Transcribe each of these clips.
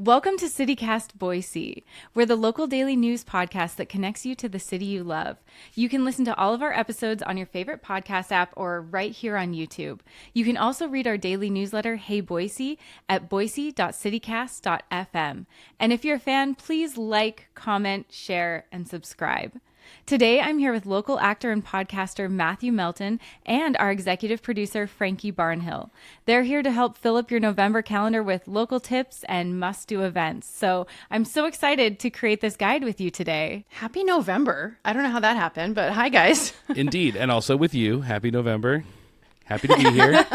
Welcome to CityCast Boise. We're the local daily news podcast that connects you to the city you love. You can listen to all of our episodes on your favorite podcast app or right here on YouTube. You can also read our daily newsletter, Hey Boise, at boise.citycast.fm. And if you're a fan, please like, comment, share, and subscribe. Today, I'm here with local actor and podcaster Matthew Melton and our executive producer, Frankie Barnhill. They're here to help fill up your November calendar with local tips and must-do events. So I'm so excited to create this guide with you today. Happy November. I don't know how that happened, but hi, guys. Indeed. And also with you. Happy November. Happy to be here.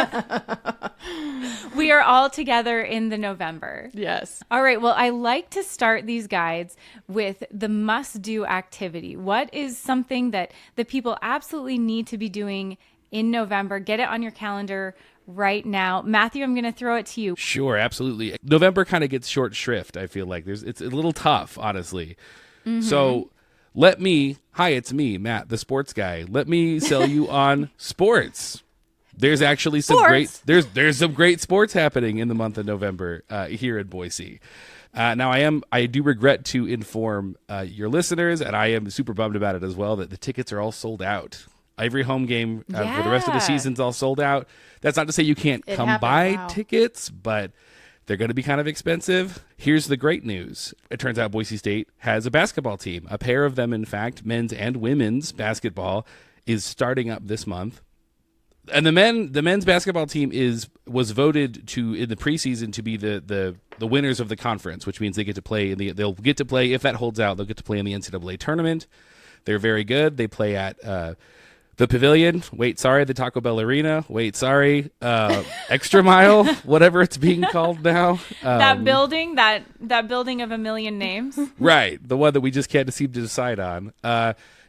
We are all together in the November. Yes. All right. Well, I like to start these guides with the must-do activity. What is something that the people absolutely need to be doing in November? Get it on your calendar right now. Matthew, I'm going to throw it to you. Sure, absolutely. November kind of gets short shrift, I feel like. It's a little tough, honestly. Mm-hmm. So hi, it's me, Matt, the sports guy. Let me sell you on sports. There's actually some there's some great sports happening in the month of November here in Boise. Now I do regret to inform your listeners, and I am super bummed about it as well, that the tickets are all sold out. Every home game for the rest of the season's all sold out. That's not to say you can't come buy tickets, but they're going to be kind of expensive. Here's the great news. It turns out Boise State has a basketball team. A pair of them, in fact, men's and women's basketball, is starting up this month. And the men's basketball team was voted to in the preseason to be the winners of the conference, which means they get to play they'll get to play, if that holds out, they'll get to play in the NCAA tournament. They're very good. They play at the Pavilion. The Taco Bell Arena. Extra Mile, whatever it's being called now. That building of a million names. Right, the one that we just can't seem to decide on.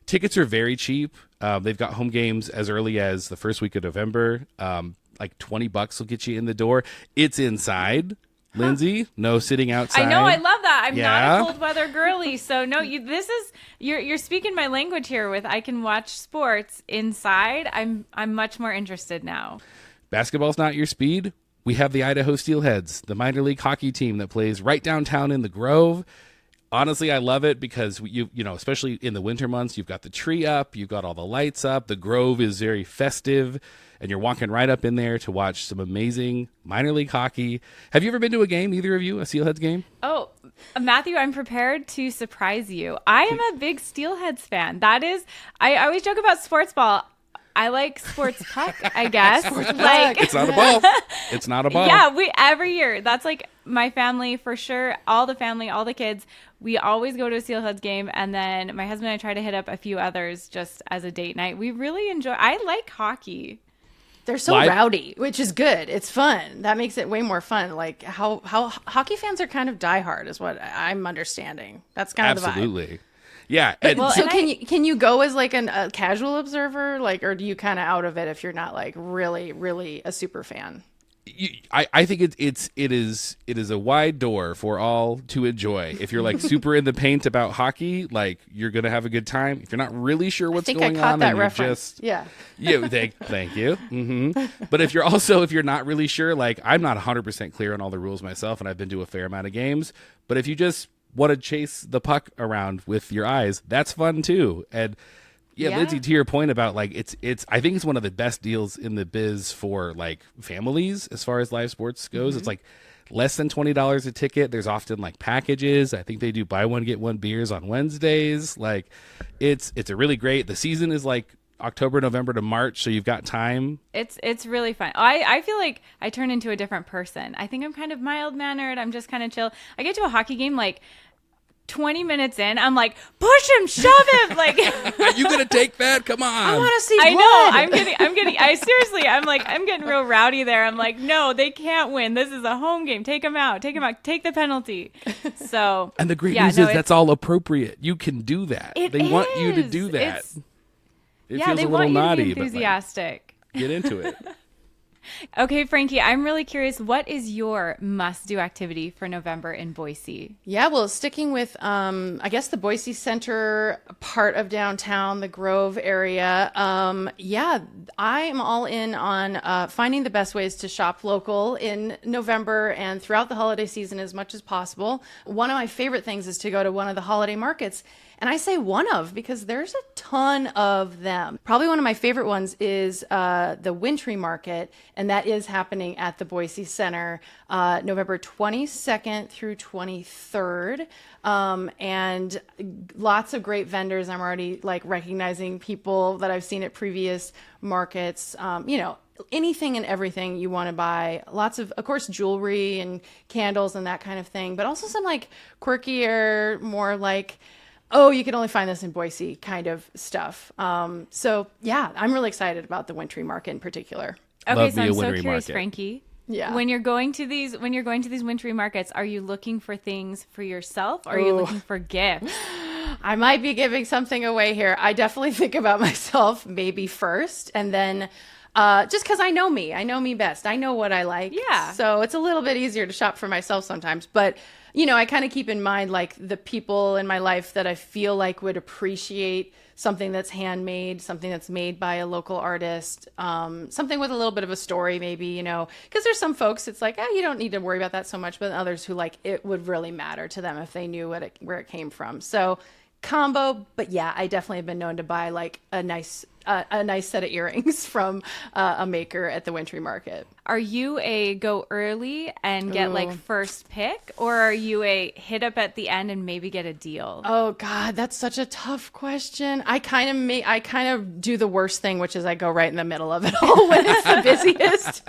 Tickets are very cheap. They've got home games as early as the first week of November. Like $20 will get you in the door. It's inside, Lindsay. No sitting outside. I know. I love that. I'm not a cold weather girly, so no. You're speaking my language here. With I can watch sports inside. I'm much more interested now. Basketball's not your speed. We have the Idaho Steelheads, the minor league hockey team that plays right downtown in the Grove. Honestly, I love it because you know, especially in the winter months, you've got the tree up, you've got all the lights up. The Grove is very festive, and you're walking right up in there to watch some amazing minor league hockey. Have you ever been to a game, either of you, a Steelheads game? Oh, Matthew, I'm prepared to surprise you. I am a big Steelheads fan. I always joke about sports ball. I like sports puck, I guess. It's not a ball. It's not a ball. Yeah, every year. That's like my family for sure. All the family, all the kids. We always go to a Steelheads game, and then my husband and I try to hit up a few others just as a date night. We really enjoy. I like hockey. They're so rowdy, which is good. It's fun. That makes it way more fun. Like how hockey fans are kind of diehard is what I'm understanding. That's kind of the vibe. Absolutely. Yeah. Can you go as like a casual observer, like, or do you kind of out of it if you're not like really, really a super fan? I think it is a wide door for all to enjoy. If you're like super in the paint about hockey, like you're gonna have a good time. If you're not really sure what's going on, that reference. Thank you. Mm-hmm. But if you're not really sure, like I'm not 100% clear on all the rules myself, and I've been to a fair amount of games. But if you just want to chase the puck around with your eyes, that's fun too. And Lindsay, to your point about like it's I think it's one of the best deals in the biz for like families as far as live sports goes. Mm-hmm. It's like less than $20 a ticket. There's often like packages. I think they do buy one get one beers on Wednesdays. Like it's a really great. The season is like October, November to March, so you've got time. It's really fun. I feel like I turn into a different person. I think I'm kind of mild-mannered. I'm just kind of chill. I get to a hockey game like 20 minutes in, I'm like, push him, shove him. Like, are you gonna take that? Come on. I want to see blood. I know. I'm getting real rowdy there. I'm like, no, they can't win. This is a home game. Take them out. Take the penalty. So. And the great news is that's all appropriate. You can do that. They want you to do that. It feels they a little want you naughty, to be enthusiastic. But like, get into it. Okay, Frankie, I'm really curious. What is your must-do activity for November in Boise? Yeah, well, sticking with, I guess the Boise Center part of downtown, the Grove area. Yeah, I'm all in on finding the best ways to shop local in November and throughout the holiday season as much as possible. One of my favorite things is to go to one of the holiday markets. And I say one of because there's a ton of them. Probably one of my favorite ones is the Wintry Market, and that is happening at the Boise Center November 22nd through 23rd. And lots of great vendors. I'm already like recognizing people that I've seen at previous markets. Anything and everything you want to buy. Lots of course, jewelry and candles and that kind of thing, but also some like quirkier, more like, oh, you can only find this in Boise kind of stuff. So yeah, I'm really excited about the Wintry Market in particular. Okay, Love so me a I'm so Wintry curious, Market. Frankie. Yeah. When you're going to these wintry markets, are you looking for things for yourself or are you looking for gifts? I might be giving something away here. I definitely think about myself maybe first, and then just because I know me best. I know what I like. Yeah. So it's a little bit easier to shop for myself sometimes. But, I kind of keep in mind like the people in my life that I feel like would appreciate something that's handmade, something that's made by a local artist, something with a little bit of a story maybe, because there's some folks it's like, you don't need to worry about that so much, but others who like it would really matter to them if they knew where it came from. So combo, but yeah, I definitely have been known to buy like a nice set of earrings from a maker at the Wintry Market. Are you a go early and get like first pick, or are you a hit up at the end and maybe get a deal? Oh God, that's such a tough question. I kind of do the worst thing, which is I go right in the middle of it all when it's the busiest.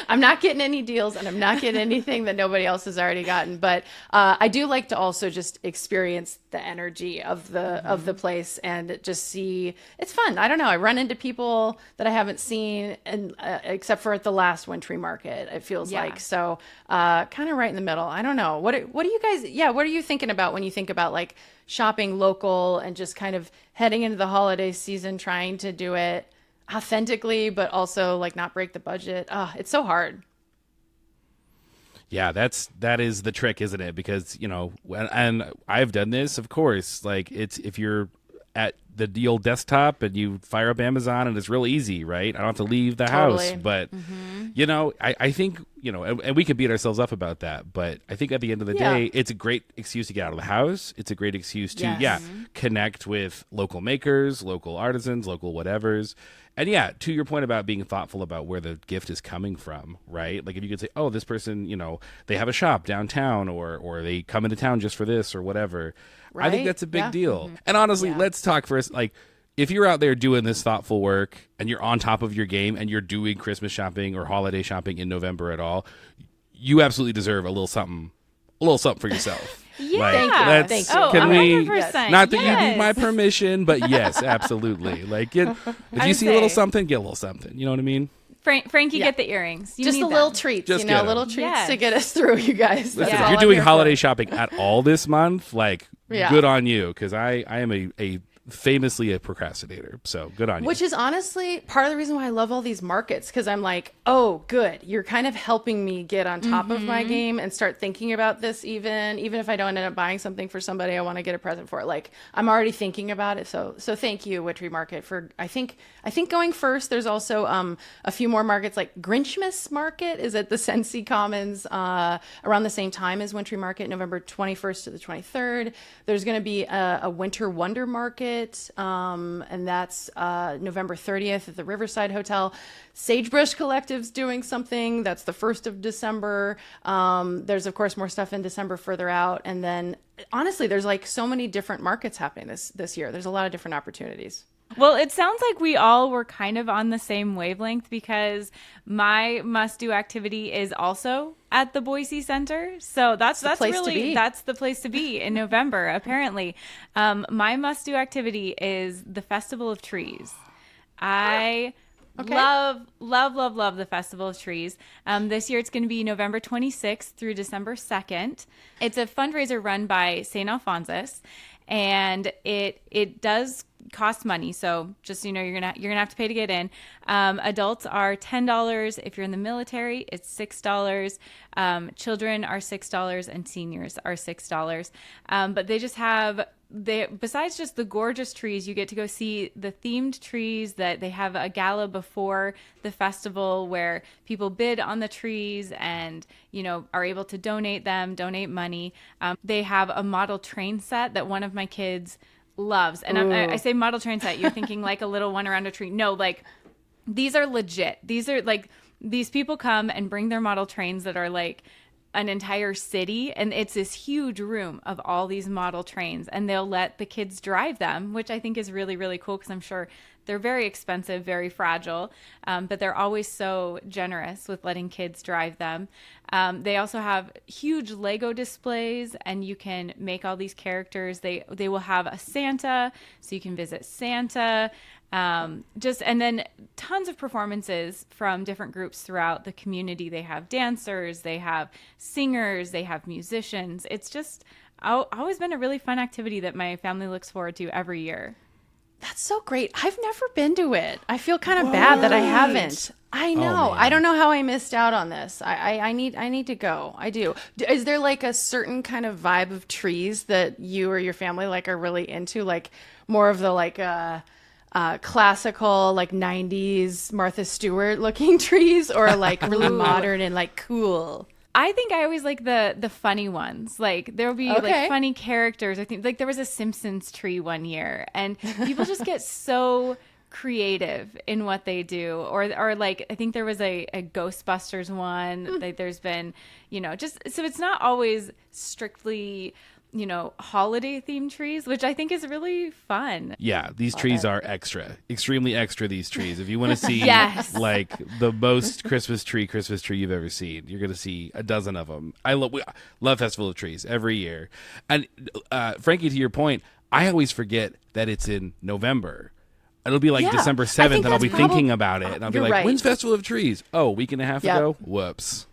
I'm not getting any deals and I'm not getting anything that nobody else has already gotten. But I do like to also just experience the energy of the place and just see. It's fun. I don't know. I run into people that I haven't seen, and except for at the last Wintry Market, it feels like. So kind of right in the middle. I don't know. What do you guys? Yeah, what are you thinking about when you think about like shopping local and just kind of heading into the holiday season, trying to do it authentically, but also like not break the budget? It's so hard. Yeah, that is the trick, isn't it? Because, and I've done this, of course. Like if you're at the old desktop and you fire up Amazon and it's real easy, right? I don't have to leave the house. But, I think, and we can beat ourselves up about that. But I think at the end of the day, it's a great excuse to get out of the house. It's a great excuse to, connect with local makers, local artisans, local whatevers. And yeah, to your point about being thoughtful about where the gift is coming from, right? Like if you could say, oh, this person, they have a shop downtown or they come into town just for this or whatever. Right? I think that's a big deal. And honestly, let's talk first. Like if you're out there doing this thoughtful work and you're on top of your game and you're doing Christmas shopping or holiday shopping in November at all, you absolutely deserve a little something for yourself. Yeah, thank you. Oh, can 100%. we? Not that you need my permission, but yes, absolutely. Like, if you see a little something, get a little something. You know what I mean? Frankie, get the earrings. You just need the little treats, Just get 'em. little treats to get us through, you guys. Listen, That's if all you're I'm doing here holiday for. shopping at all this month, like, good on you, because I am a famously a procrastinator. So good on you. Which is honestly part of the reason why I love all these markets, because I'm like, oh, good. You're kind of helping me get on top of my game and start thinking about this even if I don't end up buying something for somebody I want to get a present for. Like I'm already thinking about it. So thank you, Wintry Market, for I think going first. There's also a few more markets, like Grinchmas Market is at the Sensi Commons around the same time as Wintry Market, November 21st to the 23rd. There's going to be a Winter Wonder Market. And that's November 30th at the Riverside Hotel. Sagebrush Collective's doing something. That's the 1st of December. There's, of course, more stuff in December further out. And then, honestly, there's like so many different markets happening this year. There's a lot of different opportunities. Well, it sounds like we all were kind of on the same wavelength because my must-do activity is also at the Boise Center. So that's the place to be in November, apparently. My must-do activity is the Festival of Trees. I love the Festival of Trees. This year it's going to be November 26th through December 2nd. It's a fundraiser run by St. Alphonsus, and it does costs money. So just, you're gonna have to pay to get in. Adults are $10. If you're in the military, it's $6. Children are $6 and seniors are $6. But they just have, besides just the gorgeous trees, you get to go see the themed trees. That they have a gala before the festival where people bid on the trees and are able to donate money. They have a model train set that one of my kids loves, and I say model train set, you're thinking like a little one around a tree. No, like these are legit. These are like, these people come and bring their model trains that are like an entire city, and it's this huge room of all these model trains, and they'll let the kids drive them, which I think is really, really cool, because I'm sure they're very expensive, very fragile, but they're always so generous with letting kids drive them. They also have huge Lego displays, and you can make all these characters. They will have a Santa, so you can visit Santa. And then tons of performances from different groups throughout the community. They have dancers, they have singers, they have musicians. It's just always been a really fun activity that my family looks forward to every year. That's so great. I've never been to it. I feel kind of bad that I haven't. I know. I don't know how I missed out on this. I need to go. I do. Is there like a certain kind of vibe of trees that you or your family like are really into? Like more of the like classical like 90s Martha Stewart looking trees, or like really modern and like cool? I think I always like the funny ones. Like there'll be like funny characters. I think like there was a Simpsons tree one year, and people just get so creative in what they do. Or like I think there was a Ghostbusters one. Like there's been, just so it's not always strictly holiday themed trees, which I think is really fun. Yeah, these trees are extremely extra, these trees. If you want to see Yes. like the most Christmas tree you've ever seen, you're going to see a dozen of them. I love Festival of Trees every year. And Frankie, to your point, I always forget that it's in November. It'll be like December 7th, and I'll be thinking about it. And I'll be like, when's Festival of Trees? Oh, a week and a half ago? Whoops.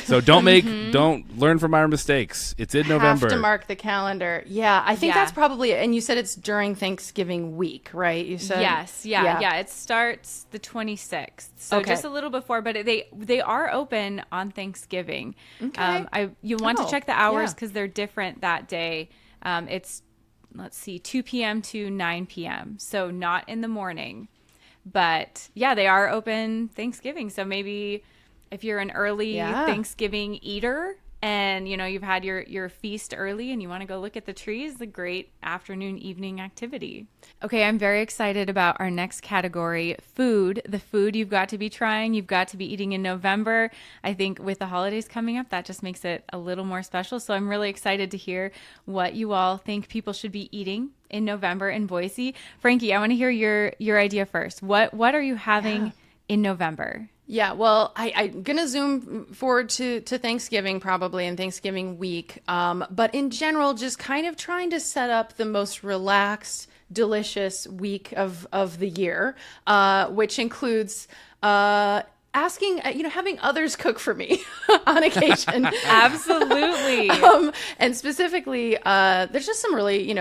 So don't learn from our mistakes. It's in November. Have to mark the calendar. Yeah, I think that's probably, and you said it's during Thanksgiving week, right? You said yes. Yeah. It starts the 26th, so just a little before, but they are open on Thanksgiving. Okay. You want to check the hours because they're different that day. It's 2 p.m. to 9 p.m. So not in the morning, but they are open Thanksgiving. So maybe if you're an early Thanksgiving eater and, you've had your feast early and you want to go look at the trees, a great afternoon, evening activity. Okay, I'm very excited about our next category, food. The food you've got to be trying, you've got to be eating in November. I think with the holidays coming up, that just makes it a little more special. So I'm really excited to hear what you all think people should be eating in November in Boise. Frankie, I want to hear your idea first. What are you having in November? Yeah, well, I'm going to zoom forward to Thanksgiving probably and Thanksgiving week. But in general, just kind of trying to set up the most relaxed, delicious week of the year, which includes asking, having others cook for me on occasion. Absolutely. And specifically, there's just some really,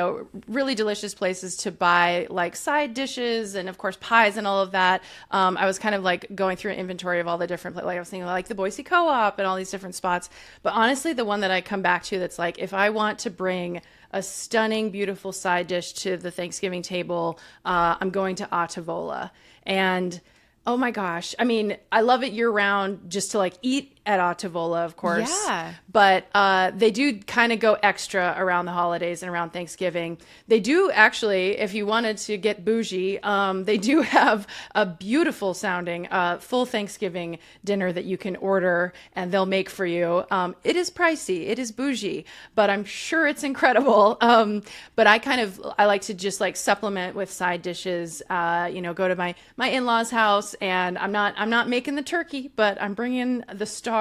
really delicious places to buy like side dishes and of course pies and all of that. I was kind of like going through an inventory of all the different, like I was thinking like the Boise Co-op and all these different spots. But honestly, the one that I come back to that's like, if I want to bring a stunning, beautiful side dish to the Thanksgiving table, I'm going to Atavola. And oh my gosh. I mean, I love it year round just to like eat at Atavola, of course. Yeah. But they do kind of go extra around the holidays and around Thanksgiving. They do actually, if you wanted to get bougie, they do have a beautiful sounding full Thanksgiving dinner that you can order and they'll make for you. It is pricey. It is bougie, but I'm sure it's incredible. But I like to just like supplement with side dishes, go to my in-laws' house, and I'm not making the turkey, but I'm bringing the star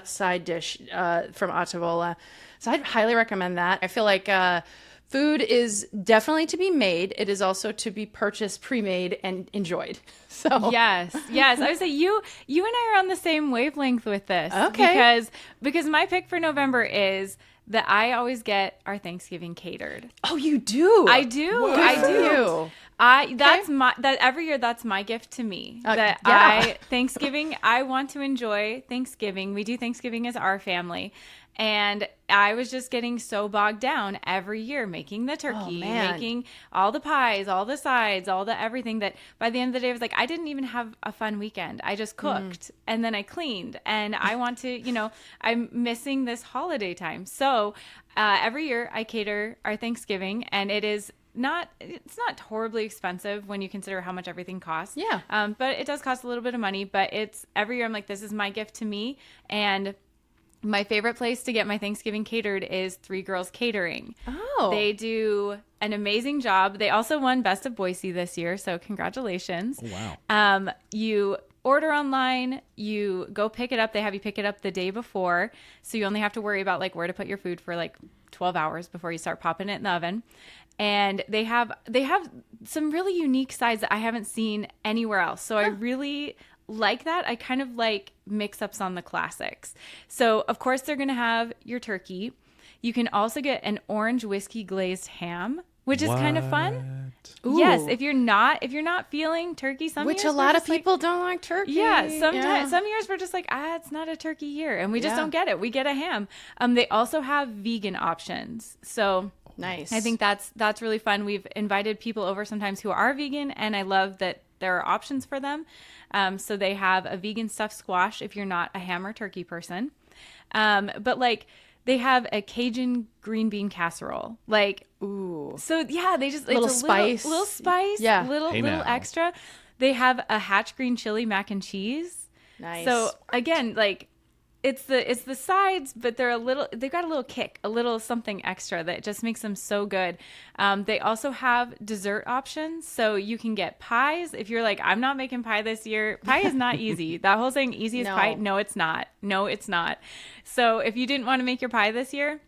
side dish from Atavola. So I'd highly recommend that. I feel like Food is definitely to be made. It is also to be purchased, pre-made, and enjoyed. So Yes. I would say you and I are on the same wavelength with this. Okay. Because my pick for November is that I always get our Thanksgiving catered. Oh, you do? I do. Good I for do. you. That every year that's my gift to me. Thanksgiving, I want to enjoy Thanksgiving. We do Thanksgiving as our family. And I was just getting so bogged down every year making the turkey, making all the pies, all the sides, all the everything, that by the end of the day I was like, I didn't even have a fun weekend. I just cooked and then I cleaned, and I want to, I'm missing this holiday time. So every year I cater our Thanksgiving, and it's not horribly expensive when you consider how much everything costs. Yeah. But it does cost a little bit of money, but it's every year I'm like, this is my gift to me. And my favorite place to get my Thanksgiving catered is Three Girls Catering. Oh. They do an amazing job. They also won Best of Boise this year, so congratulations. Oh, wow. You order online, you go pick it up. They have you pick it up the day before, so you only have to worry about like where to put your food for like 12 hours before you start popping it in the oven. And they have some really unique sides that I haven't seen anywhere else. So I really like that. I kind of like mix-ups on the classics. So, of course, they're going to have your turkey. You can also get an orange whiskey glazed ham, which is kind of fun. Ooh. Yes, if you're not feeling turkey, Which a lot of people don't like turkey. Yeah, sometimes some years we're just like, it's not a turkey year, and we just don't get it. We get a ham. They also have vegan options. So nice. I think that's really fun. We've invited people over sometimes who are vegan, and I love that there are options for them. So they have a vegan stuffed squash if you're not a ham or turkey person. But like they have a Cajun green bean casserole. Like, ooh. So yeah, they just little spice. Little spice, yeah. little extra. They have a hatch green chili mac and cheese. Nice. So again, like it's the sides, but they've got a little kick, a little something extra that just makes them so good. They also have dessert options. So you can get pies. If you're like, I'm not making pie this year, pie is not easy. That whole saying easy as pie. No, it's not. No, it's not. So if you didn't want to make your pie this year,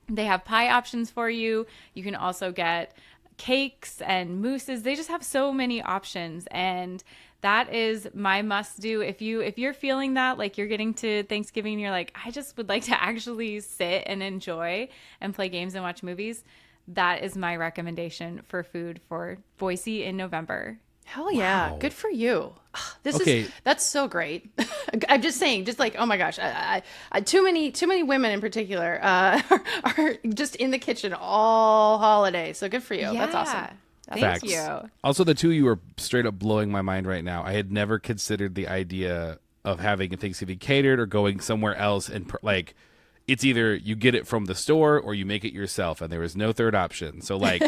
they have pie options for you. You can also get cakes and mousses. They just have so many options, and that is my must do. If you're feeling that, like you're getting to Thanksgiving and you're like, I just would like to actually sit and enjoy and play games and watch movies, that is my recommendation for food for Boise in November. Hell yeah. Wow. Good for you. Okay. That's so great. I'm just saying, just like, oh my gosh, I too many women in particular are just in the kitchen all holiday. So good for you. That's awesome. Thank you. Also, the two of you are straight up blowing my mind right now. I had never considered the idea of having a Thanksgiving catered or going somewhere else, and like it's either you get it from the store or you make it yourself, and there is no third option. So like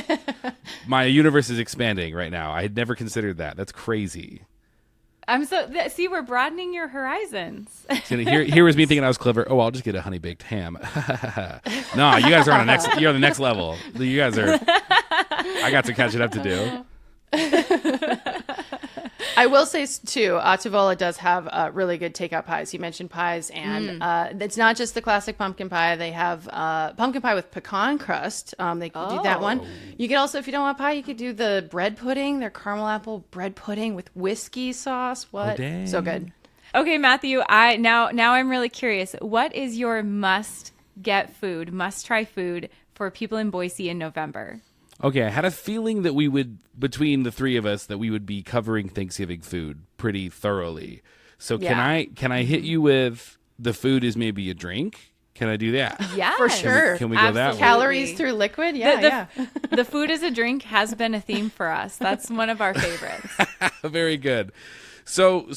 my universe is expanding right now. I had never considered that. That's crazy. See, we're broadening your horizons. Here was me thinking I was clever. Oh, I'll just get a honey baked ham. No, you guys are on you're on the next level. You guys are. I got some catching up to do. I will say too, Tavola does have really good takeout pies. You mentioned pies, and it's not just the classic pumpkin pie. They have pumpkin pie with pecan crust. They could do that one. You could also, if you don't want pie, you could do the bread pudding. Their caramel apple bread pudding with whiskey sauce. What? dang. So good. Okay, Matthew, now I'm really curious. What is your must try food for people in Boise in November? Okay, I had a feeling that we would, between the three of us, that we would be covering Thanksgiving food pretty thoroughly. So can I hit you with the food is maybe a drink? Can I do that? Yeah, For sure. Can we go that way? Calories through liquid? Yeah, The food as a drink has been a theme for us. That's one of our favorites. Very good. So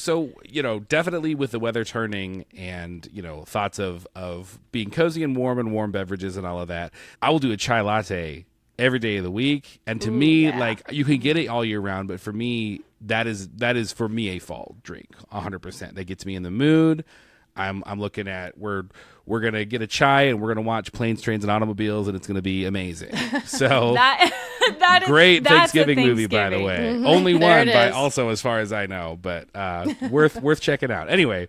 definitely with the weather turning and thoughts of being cozy and warm beverages and all of that, I will do a chai latte every day of the week. And to me, like you can get it all year round, but for me, that is for me a fall drink, 100%. That gets me in the mood. I'm looking at we're gonna get a chai and we're gonna watch Planes, Trains, and Automobiles, and it's gonna be amazing. So that is great that's Thanksgiving a movie, by the way. Mm-hmm. Only There one, it by is. also as far as I know, but worth checking out. Anyway,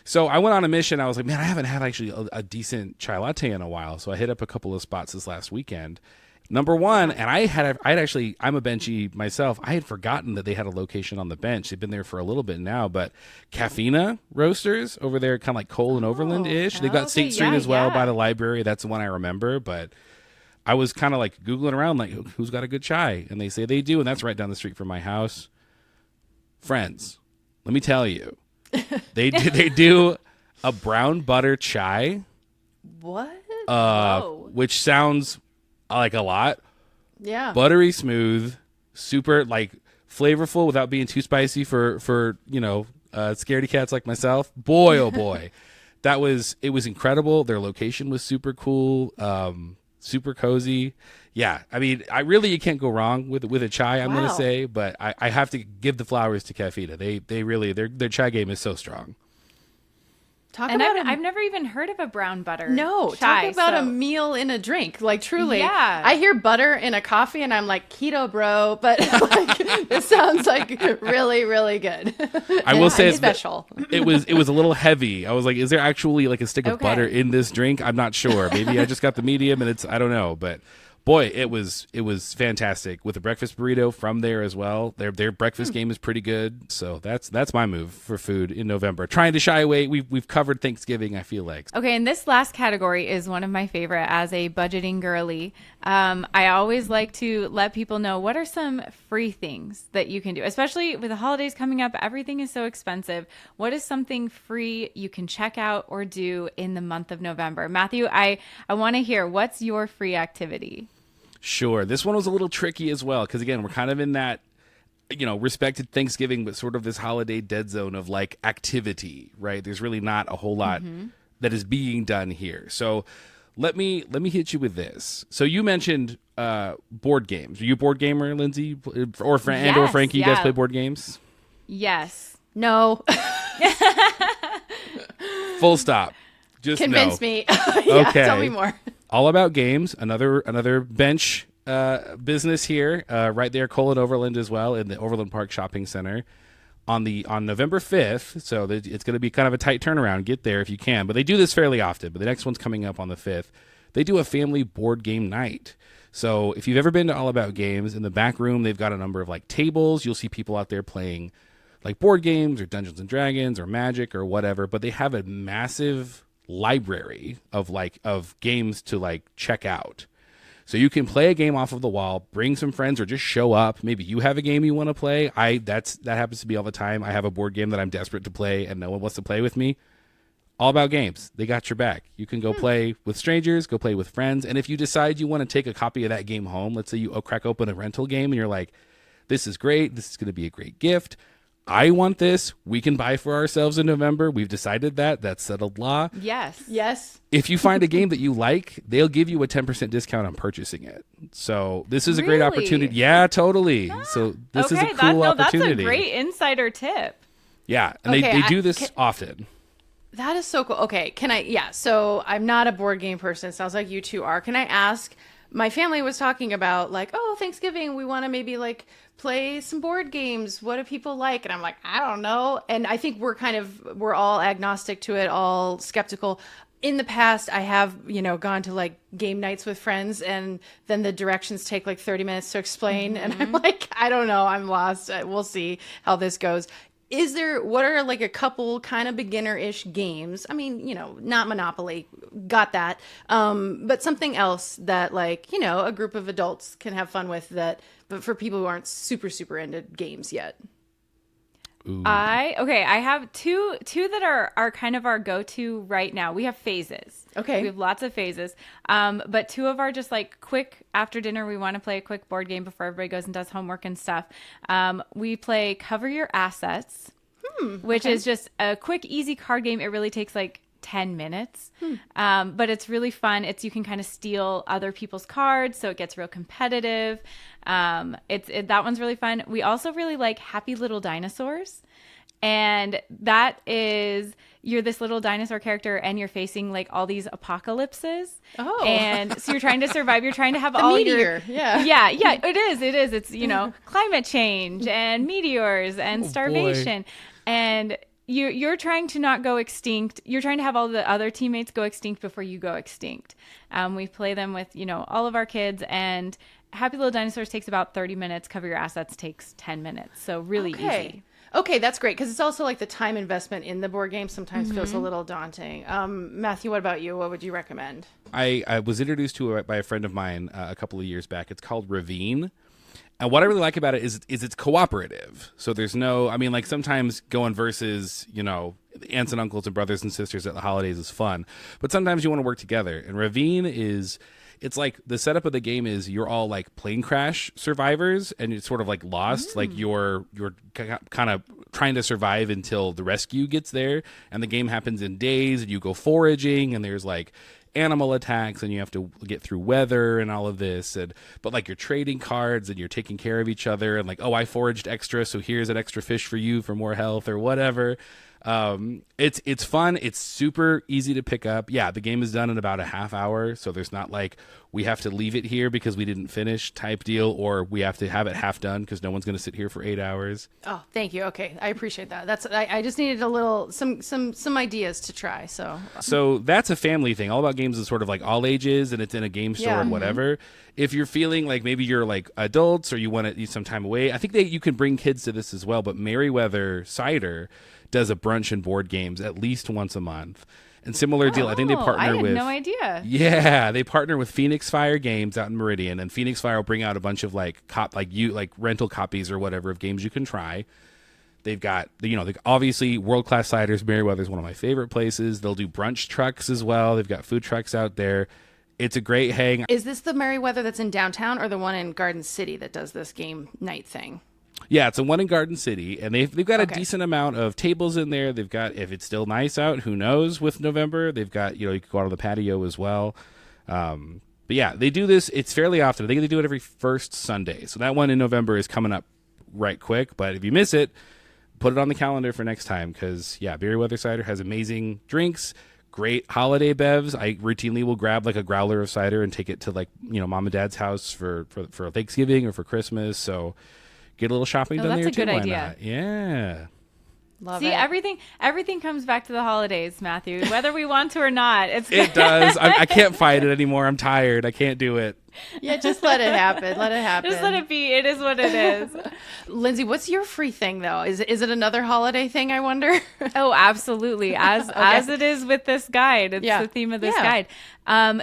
so I went on a mission. I was like, man, I haven't had actually a decent chai latte in a while. So I hit up a couple of spots this last weekend. Number one, and I'm a benchy myself. I had forgotten that they had a location on the bench. They've been there for a little bit now, but Caffeina Roasters over there, kind of like Cole and Overland-ish. They've got State Street as well by the library. That's the one I remember, but I was kind of like Googling around, like, who's got a good chai? And they say they do, and that's right down the street from my house. Friends, let me tell you, they do a brown butter chai. What? Which sounds like a lot. Yeah. Buttery smooth, super like flavorful without being too spicy for scaredy cats like myself. Boy, oh boy. It was incredible. Their location was super cool, super cozy. Yeah, I mean, you can't go wrong with a chai, I'm going to say, but I have to give the flowers to Cafita. They really, their chai game is so strong. I've never even heard of a brown butter chai. Talk about a meal in a drink. Like, truly. Yeah. I hear butter in a coffee and I'm like, keto, bro. But like, it sounds like really, really good. I will say it's special. It was a little heavy. I was like, is there actually like a stick of butter in this drink? I'm not sure. Maybe I just got the medium and I don't know. But boy, it was fantastic with a breakfast burrito from there as well. Their breakfast game is pretty good. So that's my move for food in November. Trying to shy away. We've covered Thanksgiving, I feel like. Okay, and this last category is one of my favorite as a budgeting girly. I always like to let people know what are some free things that you can do, especially with the holidays coming up. Everything is so expensive. What is something free you can check out or do in the month of November? Matthew, I want to hear, what's your free activity? Sure. This one was a little tricky as well because, again, we're kind of in that, respected Thanksgiving, but sort of this holiday dead zone of like activity, right? There's really not a whole lot that is being done here. So let me hit you with this. So you mentioned board games. Are you a board gamer, Lindsay, or Frankie? You guys play board games? Yes. No. Full stop. Just convince no. me. Yeah, okay. Tell me more. All About Games, another bench business here, right there, Cole and Overland as well, in the Overland Park Shopping Center on November 5th. So it's going to be kind of a tight turnaround. Get there if you can. But they do this fairly often. But the next one's coming up on the 5th. They do a family board game night. So if you've ever been to All About Games, in the back room, they've got a number of like tables. You'll see people out there playing like board games or Dungeons and Dragons or Magic or whatever. But they have a massive library of games to like check out. So you can play a game off of the wall, bring some friends, or just show up. Maybe you have a game you want to play. That happens to be all the time. I have a board game that I'm desperate to play and no one wants to play with me. All About Games. They got your back. You can go play with strangers, go play with friends. And if you decide you want to take a copy of that game home, let's say you crack open a rental game and you're like, this is great. This is going to be a great gift. I want this. We can buy for ourselves in November. We've decided that. That's settled law. Yes. If you find a game that you like, they'll give you a 10% discount on purchasing it. So this is a great opportunity. Yeah, totally. So this is a cool opportunity. That's a great insider tip. Yeah, and they do this often. That is so cool. Okay, so I'm not a board game person. It sounds like you two are. Can I ask, my family was talking about like, Thanksgiving, we want to maybe like play some board games. What do people like? And I'm like, I don't know. And I think we're all agnostic to it, all skeptical. In the past, I have, gone to like game nights with friends and then the directions take like 30 minutes to explain. And I'm like, I don't know. I'm lost. We'll see how this goes. What are like a couple kind of beginner-ish games? I mean, not Monopoly, got that. But something else that like, a group of adults can have fun with but for people who aren't super, super into games yet. Ooh. I have two that are kind of our go-to right now. We have phases. Okay. We have lots of phases. But two of our just like quick after dinner, we want to play a quick board game before everybody goes and does homework and stuff. We play Cover Your Assets, which is just a quick, easy card game. It really takes like 10 minutes. But it's really fun. You can kind of steal other people's cards, so it gets real competitive. That one's really fun. We also really like Happy Little Dinosaurs. And that is, you're this little dinosaur character and you're facing like all these apocalypses. Oh. And so you're trying to survive. You're trying to have all meteor. Yeah, it is. It's, climate change and meteors and starvation. Boy. And you're trying to not go extinct. You're trying to have all the other teammates go extinct before you go extinct. We play them with, all of our kids, and Happy Little Dinosaurs takes about 30 minutes. Cover Your Assets takes 10 minutes. So really easy. Okay, that's great, because it's also like the time investment in the board game sometimes feels a little daunting. Matthew, what about you? What would you recommend? I was introduced to it by a friend of mine a couple of years back. It's called Ravine. And what I really like about it is it's cooperative. So there's no, I mean, like sometimes going versus, aunts and uncles and brothers and sisters at the holidays is fun. But sometimes you want to work together. And Ravine it's like the setup of the game is you're all like plane crash survivors, and it's sort of like Lost. Like you're kind of trying to survive until the rescue gets there. And the game happens in days, and you go foraging, and there's like animal attacks, and you have to get through weather and all of this, but like you're trading cards and you're taking care of each other, and like, oh, I foraged extra, so here's an extra fish for you for more health or whatever. It's fun. It's super easy to pick up. Yeah, the game is done in about a half hour, so there's not like we have to leave it here because we didn't finish type deal, or we have to have it half done because no one's going to sit here for 8 hours. Oh, thank you. Okay, I appreciate that. I just needed a little some ideas to try. So that's a family thing. All About Games is sort of like all ages, and it's in a game store or whatever. If you're feeling like maybe you're like adults or you want to use some time away, I think that you can bring kids to this as well. But Merriweather Cider does a brunch and board games at least once a month. And similar deal, I think they partner with... I had no idea. Yeah, they partner with Phoenix Fire Games out in Meridian, and Phoenix Fire will bring out a bunch of like rental copies or whatever of games you can try. They've got, obviously world-class ciders. Merriweather is one of my favorite places. They'll do brunch trucks as well. They've got food trucks out there. It's a great hang. Is this the Merriweather that's in downtown, or the one in Garden City that does this game night thing? Yeah, it's a one in Garden City, and they've got a decent amount of tables in there. They've got, if it's still nice out, who knows with November, they've got, you can go out on the patio as well. But yeah, they do this. It's fairly often. I think they do it every first Sunday. So that one in November is coming up right quick. But if you miss it, put it on the calendar for next time, because yeah, Merriweather Cider has amazing drinks, great holiday bevs. I routinely will grab like a growler of cider and take it to like, mom and dad's house for Thanksgiving or for Christmas. So get a little shopping done there too. That's a good idea. Yeah. Love it. Everything comes back to the holidays, Matthew, whether we want to or not. It does. I can't fight it anymore. I'm tired. I can't do it. Yeah, just let it happen. Let it happen. Just let it be. It is what it is. Lindsay, what's your free thing though? Is it another holiday thing, I wonder? Oh, absolutely. As it is with this guide. It's the theme of this guide.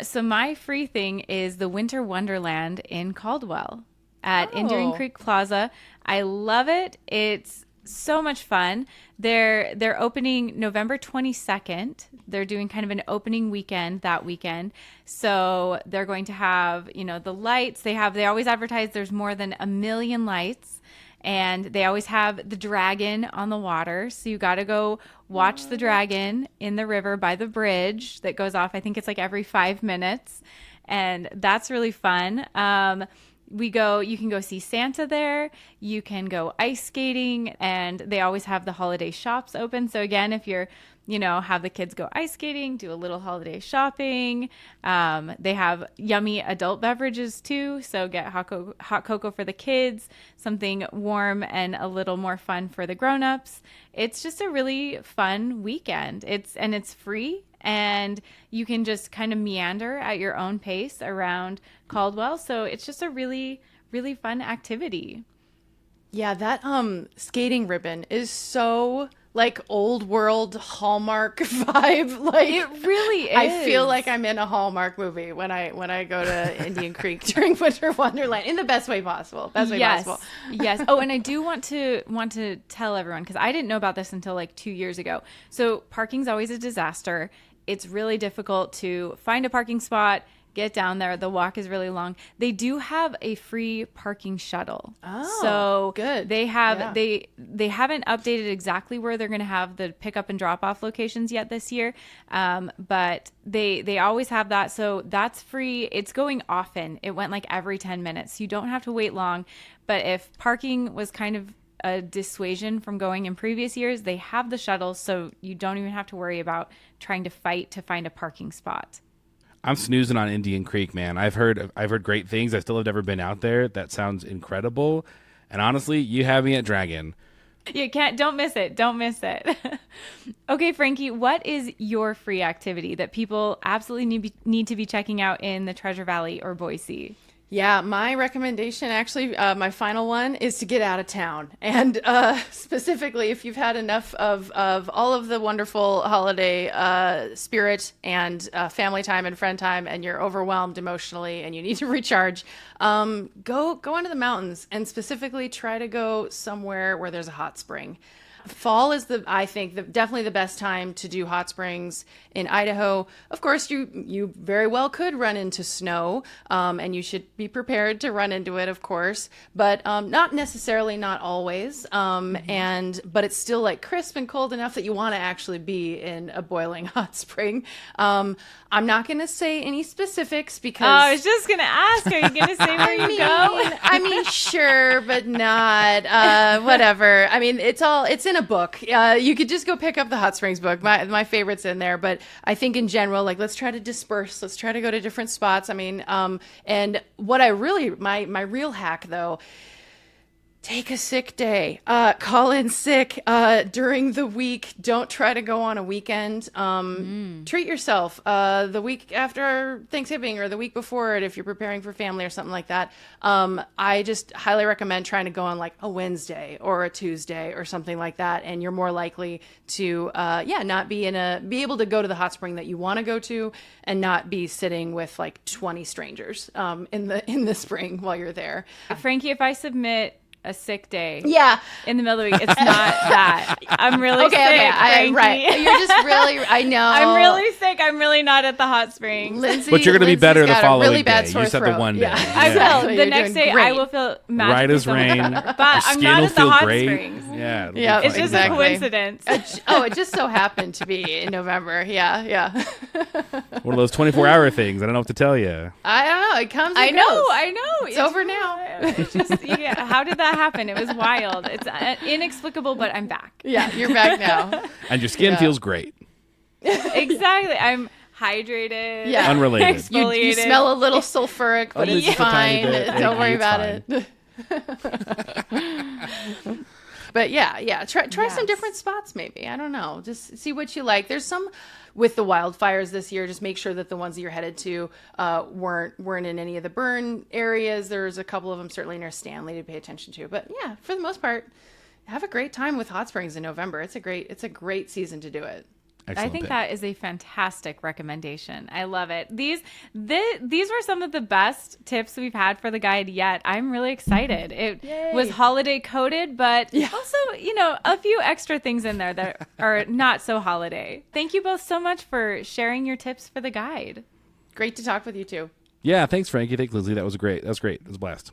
So my free thing is the Winter Wonderland in Caldwell at Indian Creek Plaza. I love it. It's so much fun. They're opening November 22nd. They're doing kind of an opening weekend that weekend. So they're going to have, the lights. They always advertise there's more than 1 million lights, and they always have the dragon on the water. So you got to go watch the dragon in the river by the bridge that goes off. I think it's like every 5 minutes, and that's really fun. You can go see Santa there. You can go ice skating, and they always have the holiday shops open. So again, if you're, have the kids go ice skating, do a little holiday shopping. They have yummy adult beverages too. So get hot cocoa for the kids, something warm and a little more fun for the grown-ups. It's just a really fun weekend. It's free. And you can just kind of meander at your own pace around Caldwell. So it's just a really, really fun activity. Yeah, that skating ribbon is so like old world Hallmark vibe. Like it really is. I feel like I'm in a Hallmark movie when I go to Indian Creek during Winter Wonderland in the best way possible. Yes. Oh, and I do want to tell everyone, because I didn't know about this until like 2 years ago. So parking's always a disaster. It's really difficult to find a parking spot, get down there. The walk is really long. They do have a free parking shuttle. Oh, so good. They have they haven't updated exactly where they're going to have the pickup and drop off locations yet this year, but they always have that. So that's free. It's going often. It went like every 10 minutes. You don't have to wait long. But if parking was kind of a dissuasion from going in previous years, they have the shuttle, so you don't even have to worry about trying to fight to find a parking spot. I'm snoozing on Indian Creek, man. I've heard great things. I still have never been out there. That sounds incredible. And honestly, you have me at Dragon. You can't, don't miss it. Don't miss it. Okay, Frankie, what is your free activity that people absolutely need to be checking out in the Treasure Valley or Boise? Yeah, my recommendation, actually, my final one, is to get out of town. And specifically, if you've had enough of all of the wonderful holiday spirit and family time and friend time, and you're overwhelmed emotionally and you need to recharge, go into the mountains and specifically try to go somewhere where there's a hot spring. Fall is I think definitely the best time to do hot springs in Idaho. Of course, you very well could run into snow, and you should be prepared to run into it, of course, but not necessarily, not always. But it's still like crisp and cold enough that you want to actually be in a boiling hot spring. I'm not going to say any specifics because I was just going to ask, are you going to say where you go? I mean, sure, but not. Whatever. I mean, it's in a book. You could just go pick up the hot springs book. My favorite's in there, but I think in general, like, let's try to disperse. Let's try to go to different spots. I mean, and what my real hack though, take a sick day. Call in sick during the week. Don't try to go on a weekend. Treat yourself the week after Thanksgiving or the week before it if you're preparing for family or something like that. I just highly recommend trying to go on like a Wednesday or a Tuesday or something like that, and you're more likely to not be able to go to the hot spring that you want to go to and not be sitting with like 20 strangers in the spring while you're there. Frankie, if I submit a sick day in the middle of the week, it's not that. I'm really sick, Frankie. Right. You're just really, I know. I'm really sick. I'm really not at the hot springs. But you're going to be better the following really bad day. sore You said throat. the one day. Yeah. I will. So The next day, great. I will feel magically Right as so much rain. better. But I'm Skin not will at the feel hot great. springs. Yeah. Yeah, It's just exactly. a coincidence. It just so happened to be in November. Yeah. One of those 24-hour things. I don't know what to tell you. I don't know. It comes and I goes. know. It's over now. It's just, how did that happen? It was wild. It's inexplicable, but I'm back. Yeah, you're back now. And your skin feels great. Exactly. I'm hydrated. Yeah. Unrelated. Exfoliated. You smell a little sulfuric, but it's just a tiny fine. bit. Don't worry It's about it. But yeah. Try some different spots maybe. I don't know. Just see what you like. There's some with the wildfires this year. Just make sure that the ones that you're headed to weren't in any of the burn areas. There's a couple of them certainly near Stanley to pay attention to. But yeah, for the most part, have a great time with hot springs in November. It's a great season to do it. I think that is a fantastic recommendation. I love it. These were some of the best tips we've had for the guide yet. I'm really excited. It was holiday coded, but also, a few extra things in there that are not so holiday. Thank you both so much for sharing your tips for the guide. Great to talk with you too. Yeah, thanks, Frankie. Thanks, Lizzie. That was great. It was a blast.